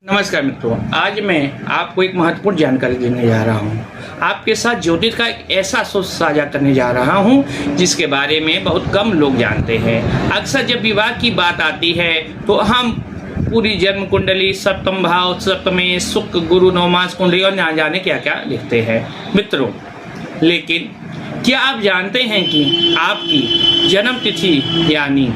नमस्कार मित्रों, आज मैं आपको एक महत्वपूर्ण जानकारी देने जा रहा हूं। आपके साथ ज्योतिष का एक ऐसा सोच साझा करने जा रहा हूं जिसके बारे में बहुत कम लोग जानते हैं। अक्सर जब विवाह की बात आती है तो हम पूरी जन्म कुंडली, सप्तम भाव, सप्तमे, शुक्र, गुरु, नवमास कुंडली और ना जाने क्या क्या लिखते हैं मित्रों। लेकिन क्या आप जानते हैं कि आपकी जन्म तिथि यानी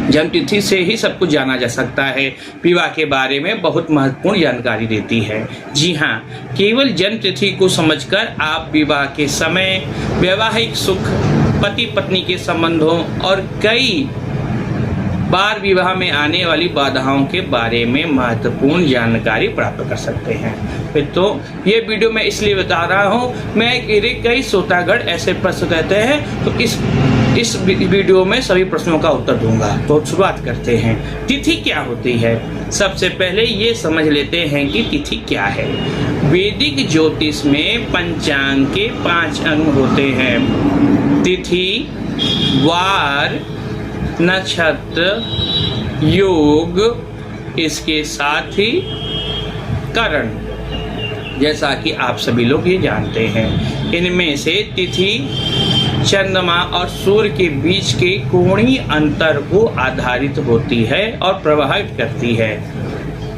जन्म तिथि से ही सब कुछ जाना जा सकता है। विवाह के बारे में बहुत महत्वपूर्ण जानकारी देती है। जी हाँ, केवल जन्म तिथि को समझकर आप विवाह के समय वैवाहिक सुख, पति पत्नी के संबंधों और कई बार विवाह में आने वाली बाधाओं के बारे में महत्वपूर्ण जानकारी प्राप्त कर सकते हैं। तो ये वीडियो मैं इसलिए बता रहा हूँ, मैं कई श्रोतागण ऐसे प्रश्न कहते हैं, तो इस वीडियो में सभी प्रश्नों का उत्तर दूंगा। तो शुरुआत करते हैं। तिथि क्या होती है? सबसे पहले ये समझ लेते हैं कि तिथि क्या है। वैदिक ज्योतिष में पंचांग के 5 अंग होते हैं: तिथि, वार, नक्षत्र, योग, इसके साथ ही करण, जैसा कि आप सभी लोग ये जानते हैं। इनमें से तिथि चंद्रमा और सूर्य के बीच के कोणीय अंतर को आधारित होती है और प्रभावित करती है।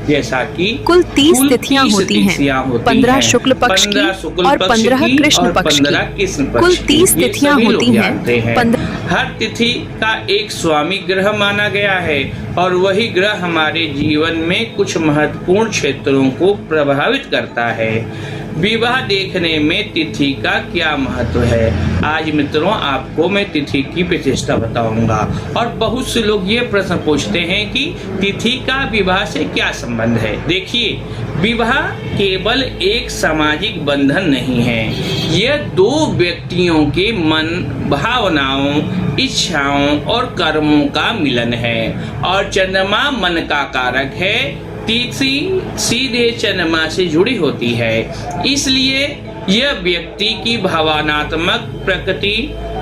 जैसा कि कुल 30 तिथियां होती हैं, 15 शुक्ल पक्ष की और 15 कृष्ण पक्ष की। कुल 30 तिथियां होती हैं। हर तिथि का एक स्वामी ग्रह माना गया है और वही ग्रह हमारे जीवन में कुछ महत्वपूर्ण क्षेत्रों को प्रभावित करता है। विवाह देखने में तिथि का क्या महत्व है, आज मित्रों आपको मैं तिथि की विशेषता बताऊंगा। और बहुत से लोग ये प्रश्न पूछते हैं कि तिथि का विवाह से क्या संबंध है। देखिए, विवाह केवल एक सामाजिक बंधन नहीं है, यह 2 व्यक्तियों के मन, भावनाओं, इच्छाओं और कर्मों का मिलन है। और चंद्रमा मन का कारक है। तिथि सीधे चंद्रमा से जुड़ी होती है, इसलिए यह व्यक्ति की भावनात्मक प्रकृति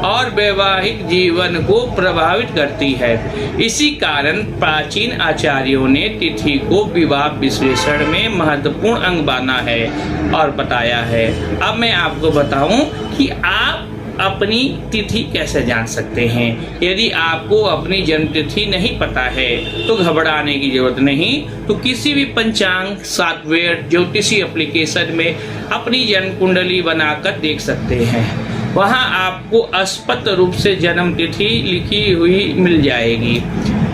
और वैवाहिक जीवन को प्रभावित करती है। इसी कारण प्राचीन आचार्यों ने तिथि को विवाह विश्लेषण में महत्वपूर्ण अंग माना है और बताया है। अब मैं आपको बताऊं कि आप अपनी तिथि कैसे जान सकते हैं। यदि आपको अपनी जन्म तिथि नहीं पता है तो घबराने की जरूरत नहीं। तो किसी भी पंचांग सॉफ्टवेयर ज्योतिषी एप्लीकेशन में अपनी जन्म कुंडली बनाकर देख सकते हैं। वहां आपको स्पष्ट रूप से जन्म तिथि लिखी हुई मिल जाएगी।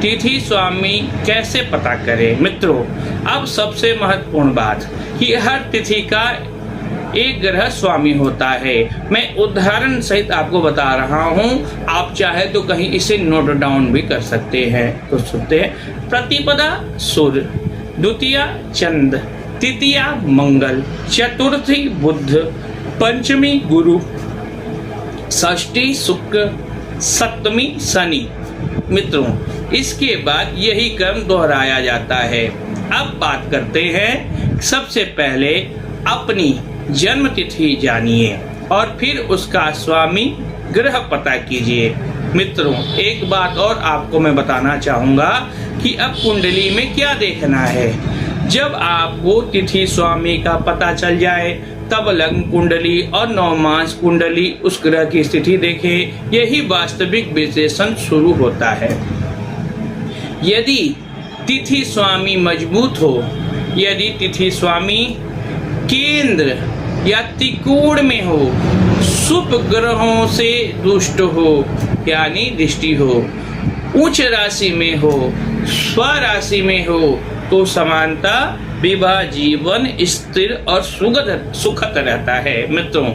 तिथि स्वामी कैसे पता करें मित्रों? अब सबसे महत्वपूर्ण बात कि हर तिथि का एक ग्रह स्वामी होता है। मैं उदाहरण सहित आपको बता रहा हूँ, आप चाहे तो कहीं इसे नोट डाउन भी कर सकते हैं। तो सुनते हैं। प्रतिपदा सूर्य, द्वितीया चंद्र, तृतीया मंगल, चतुर्थी बुध, पंचमी गुरु, षष्ठी शुक्र, सप्तमी शनि। मित्रों, इसके बाद यही क्रम दोहराया जाता है। अब बात करते हैं, सबसे पहले अपनी जन्म तिथि जानिए और फिर उसका स्वामी ग्रह पता कीजिए। मित्रों, एक बात और आपको मैं बताना चाहूंगा कि अब कुंडली में क्या देखना है। जब आपको तिथि स्वामी का पता चल जाए तब लग्न कुंडली और नवमास कुंडली उस ग्रह की स्थिति देखें। यही वास्तविक विश्लेषण शुरू होता है। यदि तिथि स्वामी मजबूत हो, यदि तिथि स्वामी केंद्र या त्रिकोण में हो, शुभ ग्रहों से दुष्ट हो यानी दृष्टि हो, उच्च राशि में हो, स्वराशि में हो, तो समानतः विवाह जीवन स्थिर और सुखद रहता है। मित्रों,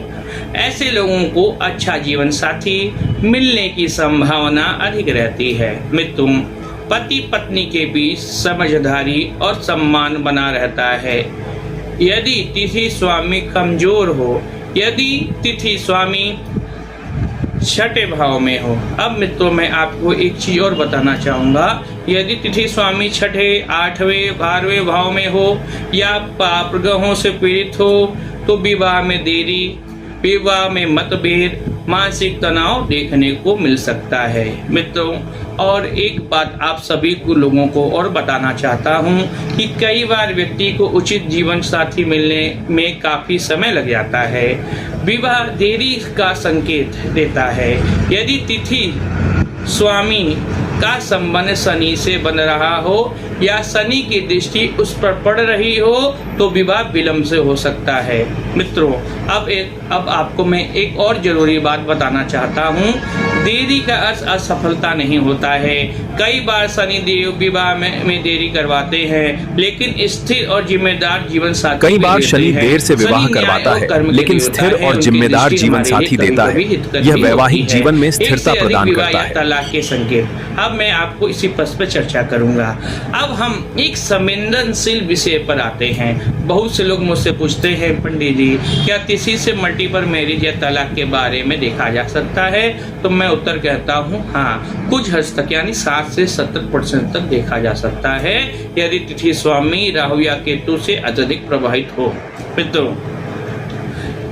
ऐसे लोगों को अच्छा जीवन साथी मिलने की संभावना अधिक रहती है। मित्रों, पति पत्नी के बीच समझदारी और सम्मान बना रहता है। यदि तिथि स्वामी कमजोर हो, यदि तिथि स्वामी 6ठे भाव में हो। अब मित्रों, मैं आपको एक चीज और बताना चाहूंगा। यदि तिथि स्वामी 6ठे, 8वें, 12वें भाव में हो या पाप ग्रहों से पीड़ित हो तो विवाह में देरी, विवाह में मतभेद, मानसिक तनाव देखने को मिल सकता है। मित्रों, और एक बात आप सभी को लोगों को और बताना चाहता हूँ कि कई बार व्यक्ति को उचित जीवन साथी मिलने में काफी समय लग जाता है। विवाह देरी का संकेत देता है। यदि तिथि स्वामी का संबंध शनि से बन रहा हो या शनि की दृष्टि उस पर पड़ रही हो तो विवाह विलंब से हो सकता है। मित्रों, अब आपको मैं एक और जरूरी बात बताना चाहता हूँ। देरी का अर्थ असफलता नहीं होता है। कई बार शनि देव विवाह में देरी करवाते हैं, लेकिन स्थिर और जिम्मेदार जीवन साथी कई बार शनि देर से विवाह करवाता है, लेकिन स्थिर और जिम्मेदार जीवन साथी देता है। यह वैवाहिक जीवन में स्थिरता प्रदान करता है। तलाक के संकेत अब मैं आपको इसी प्रश्न पर चर्चा करूंगा। अब हम एक संवेदनशील विषय पर आते हैं। बहुत से लोग मुझसे पूछते हैं, पंडित जी क्या किसी से मल्टीपल मैरिज या तलाक के बारे में देखा जा सकता है? तो मैं उत्तर कहता हूँ हाँ, कुछ हद तक यानी 60 से 70% तक देखा जा सकता है, यदि तिथि स्वामी राहु या केतु से अत्यधिक प्रभावित हो। मित्रों,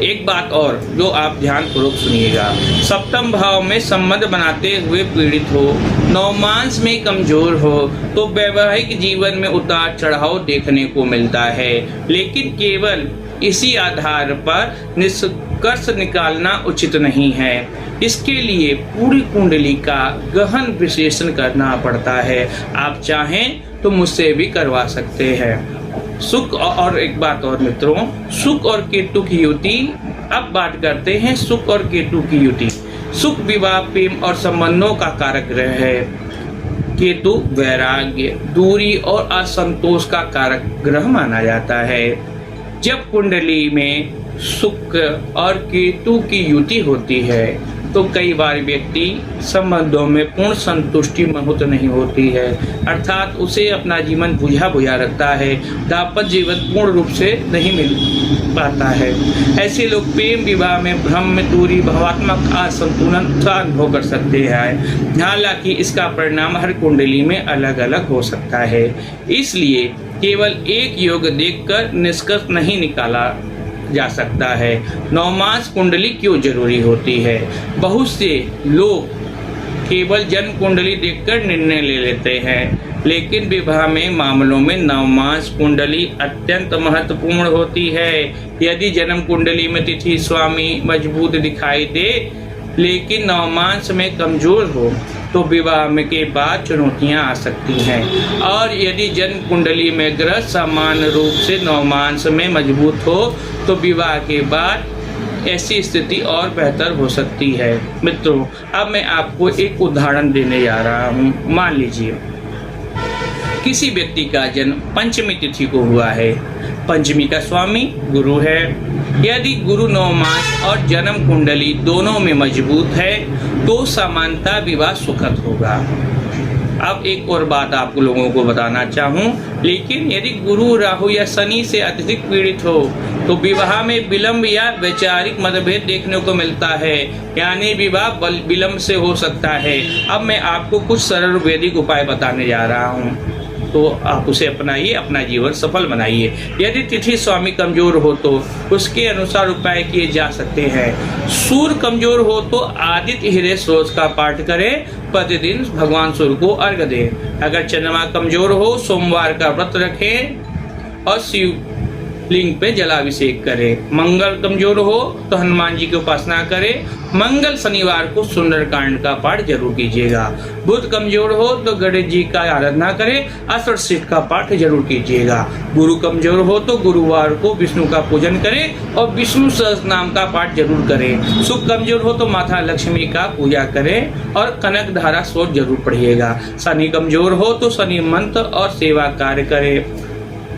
एक बात और जो आप ध्यान पूर्वक सुनिएगा, सप्तम भाव में संबंध बनाते हुए पीड़ित हो, नवमांश में कमजोर हो तो वैवाहिक जीवन में उतार चढ़ाव देखने को मिलता है, लेकिन केवल इसी आधार पर निष्कर्ष निकालना उचित नहीं है। इसके लिए पूरी कुंडली का गहन विश्लेषण करना पड़ता है। आप चाहें तो मुझसे भी करवा सकते हैं। सुख और एक बात और मित्रों, सुख और केतु की युति। अब बात करते हैं सुख और केतु की युति। सुख विवाह, प्रेम और संबंधों का कारक ग्रह है। केतु वैराग्य, दूरी और असंतोष का कारक ग्रह माना जाता है। जब कुंडली में सुख और केतु की युति होती है तो कई बार व्यक्ति संबंधों में पूर्ण संतुष्टि महत्व नहीं होती है, अर्थात उसे अपना जीवन बुझा बुझा रखता है, दाम्पत्य जीवन पूर्ण रूप से नहीं मिल पाता है। ऐसे लोग प्रेम विवाह में भ्रम, दूरी, भावात्मक असंतुलन का अनुभव कर सकते हैं। हालांकि इसका परिणाम हर कुंडली में अलग अलग हो सकता है, इसलिए केवल एक योग देखकर निष्कर्ष नहीं निकाला जा सकता है। नवमास कुंडली क्यों जरूरी होती है? बहुत से लोग केवल जन्म कुंडली देखकर निर्णय ले लेते हैं, लेकिन विवाह में मामलों में नवमास कुंडली अत्यंत महत्वपूर्ण होती है। यदि जन्म कुंडली में तिथि स्वामी मजबूत दिखाई दे लेकिन नवमांश में कमजोर हो तो विवाह में के बाद चुनौतियां आ सकती हैं, और यदि जन्म कुंडली में ग्रह समान रूप से नवमांश में मजबूत हो तो विवाह के बाद ऐसी स्थिति और बेहतर हो सकती है। मित्रों, अब मैं आपको एक उदाहरण देने जा रहा हूँ। मान लीजिए किसी व्यक्ति का जन्म पंचमी तिथि को हुआ है। पंचमी का स्वामी गुरु है। यदि गुरु नवमास और जन्म कुंडली दोनों में मजबूत है तो सामान्यतः विवाह सुखद होगा। अब एक और बात आप लोगों को बताना चाहूँ, लेकिन यदि गुरु राहु या शनि से अत्यधिक पीड़ित हो तो विवाह में विलंब या वैचारिक मतभेद देखने को मिलता है, यानी विवाह विलंब से हो सकता है। अब मैं आपको कुछ सरल वैदिक उपाय बताने जा रहा हूँ, तो आप उसे अपनाइए, अपना जीवन सफल बनाइए। यदि तिथि स्वामी कमजोर हो तो उसके अनुसार उपाय किए जा सकते हैं। सूर्य कमजोर हो तो आदित्य हृदय स्तोत्र का पाठ करें, प्रतिदिन भगवान सूर्य को अर्घ्य दें। अगर चंद्रमा कमजोर हो सोमवार का व्रत रखें और शिव लिंग पे जलाभिषेक करें। मंगल कमजोर हो तो हनुमान जी की उपासना करें। मंगल शनिवार को सुंदरकांड का पाठ जरूर कीजिएगा। बुध कमजोर हो तो गणेश जी का आराधना करें, अष्टसिद्धि का पाठ जरूर कीजिएगा। गुरु कमजोर हो तो गुरुवार को विष्णु का पूजन करें और विष्णु सहस्त्र नाम का पाठ जरूर करें। शुक्र कमजोर हो तो माता लक्ष्मी का पूजा करें और कनक धारा स्तोत्र जरूर पढ़िएगा। शनि कमजोर हो तो शनि मंत्र और सेवा कार्य करें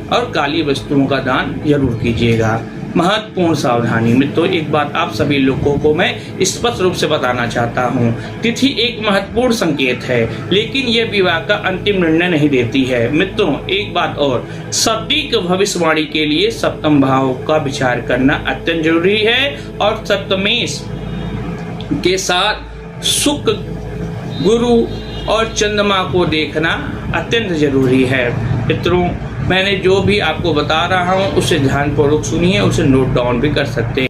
और काली वस्तुओं का दान जरूर कीजिएगा। महत्वपूर्ण सावधानी। मित्रों, एक बात आप सभी लोगों को मैं स्पष्ट रूप से बताना चाहता हूँ। तिथि एक महत्वपूर्ण संकेत है, लेकिन यह विवाह का अंतिम निर्णय नहीं देती है। मित्रों, एक बात और, सटीक भविष्यवाणी के लिए सप्तम भाव का विचार करना अत्यंत जरूरी है और सप्तमेश के साथ शुक्र, गुरु और चंद्रमा को देखना अत्यंत जरूरी है। मित्रों, मैंने जो भी आपको बता रहा हूँ उसे ध्यानपूर्वक सुनिए, उसे नोट डाउन भी कर सकते हैं।